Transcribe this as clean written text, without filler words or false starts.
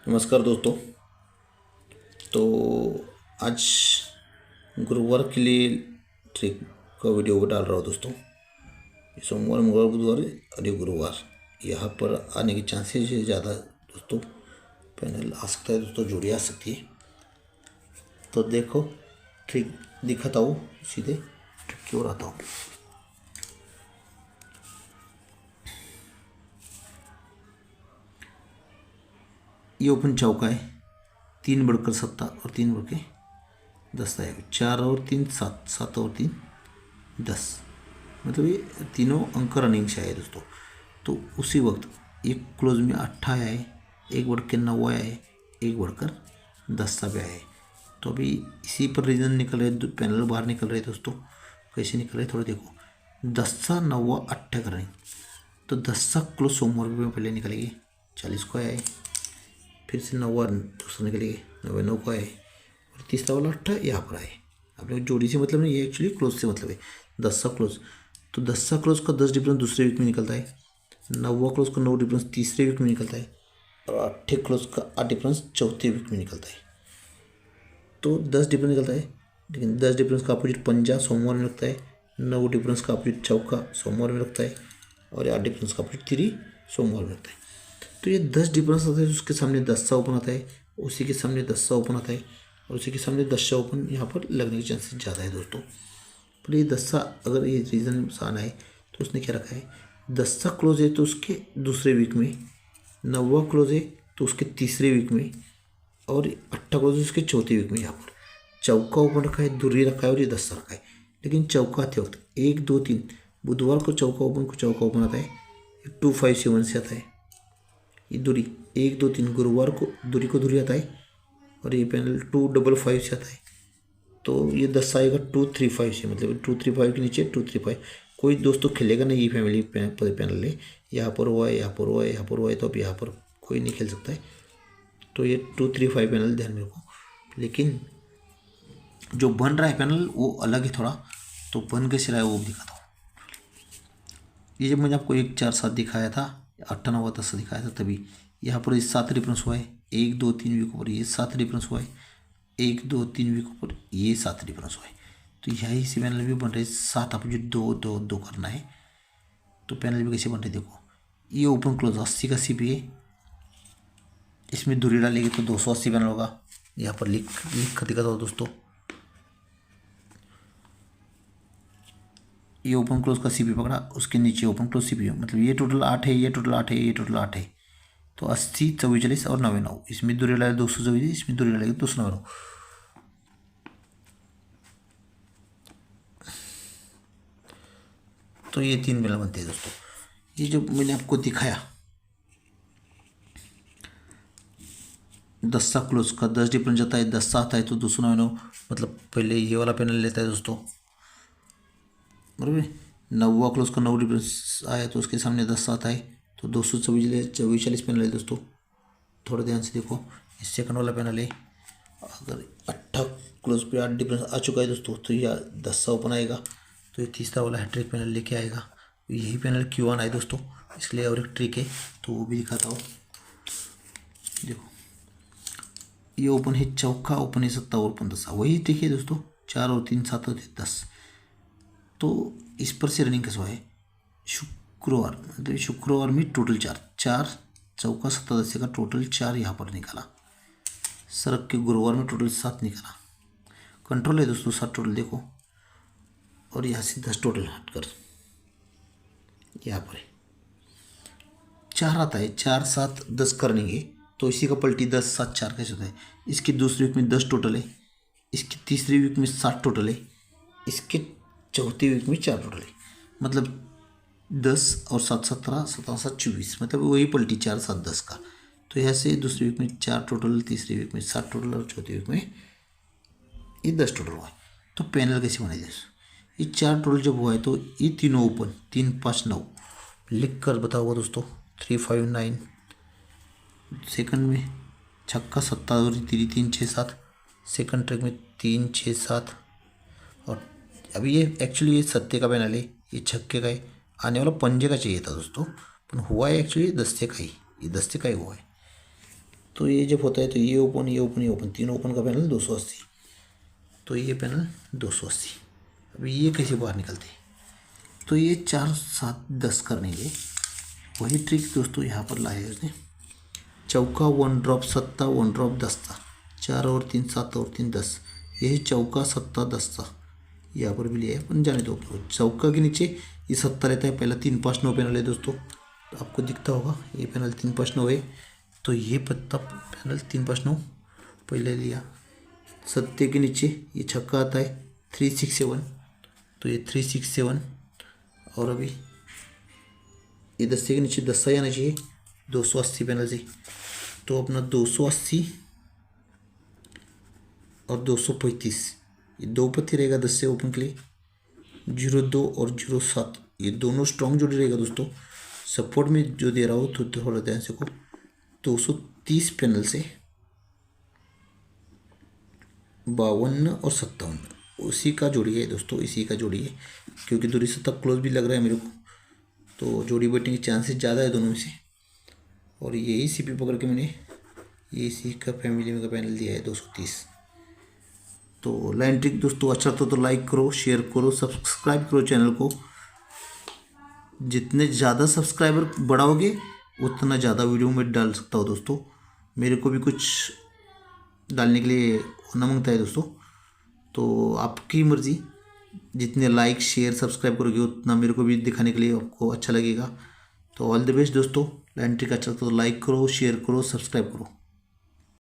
नमस्कार दोस्तों। तो आज गुरुवार के लिए ट्रिक का वीडियो डाल रहा हूँ दोस्तों। ये सोमवार, मंगलवार, बुधवार और ये गुरुवार यहाँ पर आने के चांसेस है ज़्यादा दोस्तों। पैनल आ सकता है दोस्तों, जोड़ी आ सकती है। तो देखो ट्रिक दिखाता हूँ, सीधे ट्रिक की ओर आता हूँ। ये ओपन चौका है, 3 बढ़कर 7 और 3 बढ़ के 10 आएगा। 4 और 3 7, 7 और 3 10, मतलब ये तीनों अंक रनिंग से आए दोस्तों। तो उसी वक्त एक क्लोज में 8 आया है, एक बढ़ के 9 आया है, एक बढ़कर 10 सा भी आया है। तो अभी इसी पर रीजन निकल रहे, पैनल बाहर निकल रहे दोस्तों। कैसे निकल रहे थोड़ा देखो। 10 सा 9 8 कर रहे हैं, तो 10 सा क्लोज सोमवार में पहले निकलेगी, 40 को आया है। फिर से 9 दूसरा निकलेगी, 9 को आया है। और तीसरा वाला 8 यहाँ पर आए। अपने जोड़ी से मतलब नहीं, ये एक्चुअली क्लोज से मतलब है। 10 सा क्लोज, तो 10 सा क्लोज का 10 डिफरेंस दूसरे वीक में निकलता है। 9वां क्लोज का 9 डिफरेंस तीसरे वीक में निकलता है। और 8 क्लोज का 8 डिफरेंस चौथे वीक में निकलता है। तो 10 डिफरेंस निकलता है, लेकिन 10 डिफरेंस का अपोजिट पंजा सोमवार में लगता है। 9 डिफरेंस का अपोजिट चौका सोमवार में लगता है। और 8 डिफरेंस का अपोजिट 3 सोमवार में लगता है। तो ये 10 डिफरेंस आता है, उसके सामने 10 सा ओपन आता है, उसी के सामने 10 सा ओपन आता है, और उसी के सामने 10 सा ओपन यहाँ पर लगने के चांसेस ज़्यादा है दोस्तों। पर ये 10 सा अगर ये रीज़न आना है तो उसने क्या रखा है, 10 सा क्लोज है तो उसके दूसरे वीक में, 9वां क्लोज है तो उसके तीसरे वीक में, और 8 क्लोज है उसके चौथे वीक में। यहाँ पर चौका ओपन रखा है, दूरी रखा है, और ये 10 सा रखा है। लेकिन चौका आते वक्त 1 2 3 बुधवार को चौका ओपन आता है, 2 5 7 से आता है। ये दूरी 1 2 3 गुरुवार को दूरी आता है, और ये पैनल 2 5 5 से आता है। तो ये 10 आएगा 2 3 5 से, मतलब 2 3 5 के नीचे 2 3 5। कोई दोस्तों खेलेगा नहीं ये फैमिली पैनल है। यहाँ पर हुआ है, यहाँ पर हुआ है, यहाँ पर हुआ है, तो अब यहाँ पर कोई नहीं खेल सकता है। तो ये 2 3 5 पैनल ध्यान में रखो। लेकिन जो बन रहा है पैनल वो अलग है थोड़ा। तो बन कैसे रहा है वो दिखाता हूँ। ये जब मैंने आपको 1 4 7 दिखाया था, 8 9 10 दिखाया था, तभी यहाँ पर 7 डिफरेंस हुआ है। 1 2 3 वीक ऊपर ये 7 डिफरेंस हुआ है। 1 2 3 वीक ऊपर ये 7 डिफरेंस हुआ है। तो यही से पैनल भी बन रहे 7 अपोजिट 2 2 2 करना है। तो पैनल भी कैसे बन रहे देखो। ये ओपन क्लोज 80 का सी है, इसमें दूरी डालेगी तो 280 पैनल होगा। यहाँ पर लिख कर दिखाता हूँ दोस्तों। ये ओपन क्लोज का सीपी पकड़ा, उसके नीचे ओपन क्लोज सीपी, मतलब ये टोटल 8 है, ये टोटल 8 है, ये टोटल 8 है। तो 80 44 और 99, इसमें दूरी डाले 244, इसमें दूरी डालेगी 299। तो ये 3 पैनल बनते हैं दोस्तों। ये जो मैंने आपको दिखाया 10 सा क्लोज का 10 डिफरेंस जाता है, 10 सा आता है तो 299, मतलब पहले ये वाला पैनल लेता है दोस्तों, बराबर। 9वां क्लोज का 9 डिफरेंस आया तो उसके सामने 10 आता है, तो 244 पैनल है दोस्तों। थोड़ा ध्यान से देखो, इस सेकंड वाला पैनल है। अगर 8 क्लोज पे 8 डिफरेंस आ चुका है दोस्तों, तो यह 10 सा ओपन आएगा। तो ये तीसरा वाला हैट्रिक पैनल लेके आएगा। यही पैनल Q1 है दोस्तों, इसलिए और एक ट्रिक है तो वो भी दिखाता हूँ। देखो ये ओपन है चौका, ओपन है 7 ओपन 10, वही देखिए दोस्तों। 4 और 3 7 और 10। तो इस पर से रनिंग कैसा है, शुक्रवार, मतलब शुक्रवार में टोटल 4 चौका 7 10 का टोटल 4 यहाँ पर निकाला। सरक के गुरुवार में टोटल 7 निकाला। कंट्रोल है दोस्तों 7 टोटल देखो, और यहाँ से 10 टोटल हटकर यहाँ पर 4 आता है। 4 7 10 करेंगे तो इसी का पलटी 10 7 4 कैसे होता है। इसके दूसरे वीक में 10 टोटल है, इसके तीसरे वीक में 7 टोटल है, इसके चौथे वीक में 4 टोटल है। मतलब 10 और 7 17 17 7 24, मतलब वही पलटी 4 7 10 का। तो यहाँ से दूसरे वीक में 4 टोटल, तीसरे वीक में 7 टोटल, और चौथे वीक में ये 10 टोटल हुआ है। तो पैनल कैसे बनाए ये 4 टोटल जब हुआ है तो ये तीनों ओपन 3 5 9 लिख कर बताओगा दोस्तों। 3 5 9 सेकंड में छक्का 7 और 3 6 7, सेकंड ट्रैक में 3 6 7। और अभी ये एक्चुअली ये सत्ते का पैनल है, ये छक्के का है। आने वाला पंजे का चाहिए था दोस्तों, पर हुआ है एक्चुअली दस्ते का ही, ये दस्ते का ही हुआ है। तो ये जब होता है तो ये ओपन ये ओपन ये ओपन, तीनों ओपन का पैनल 280, तो ये पैनल 280। अभी ये कैसे बाहर निकलते हैं, तो ये 4 7 10 करने के वही ट्रिक दोस्तों यहाँ पर लाए उसने। चौका 1 ड्रॉप सत्ता 1 ड्रॉप दस्ता, 4 और 3 7 और 3 10, यही चौका सत्ता दस्ता यहाँ पर भी लिया है, अपन जाने दो। चौका के नीचे ये सत्ता रहता है, पहला 3 5 9 पैनल है दोस्तों, तो आपको दिखता होगा ये पैनल 3 5 9 है, तो ये पत्ता पैनल 3 5 9 पहले लिया। सत्ते के नीचे ये छक्का आता है 3 6 7, तो ये 3 6 7, और अभी ये दस्ते के नीचे दस्ता आना चाहिए 280 पैनल से, तो अपना 280 और 235 ये 2 पत्ती रहेगा 10 से ओपन के लिए। 02 और 07 ये दोनों स्ट्रॉन्ग जोड़ी रहेगा दोस्तों। सपोर्ट में जो दे रहा हो तो थोड़ा ध्यान से को 230 पैनल से 52 और 57 उसी का जोड़ी है दोस्तों, इसी का जोड़ी है, क्योंकि दूरी से तक क्लोज भी लग रहा है मेरे को, तो जोड़ी बैठने के चांसेस ज़्यादा है दोनों में से। और यही सीपी पकड़ के मैंने ये इसी का फैमिली में का पैनल दिया है 230। तो लाइन ट्रिक दोस्तों अच्छा तो लाइक करो, शेयर करो, सब्सक्राइब करो चैनल को। जितने ज़्यादा सब्सक्राइबर बढ़ाओगे उतना ज़्यादा वीडियो में डाल सकता हूँ दोस्तों। मेरे को भी कुछ डालने के लिए होना मांगता है दोस्तों, तो आपकी मर्ज़ी, जितने लाइक शेयर सब्सक्राइब करोगे उतना मेरे को भी दिखाने के लिए आपको अच्छा लगेगा। तो ऑल द बेस्ट दोस्तों। लाइन ट्रिक अच्छा तो लाइक करो, शेयर करो, सब्सक्राइब करो।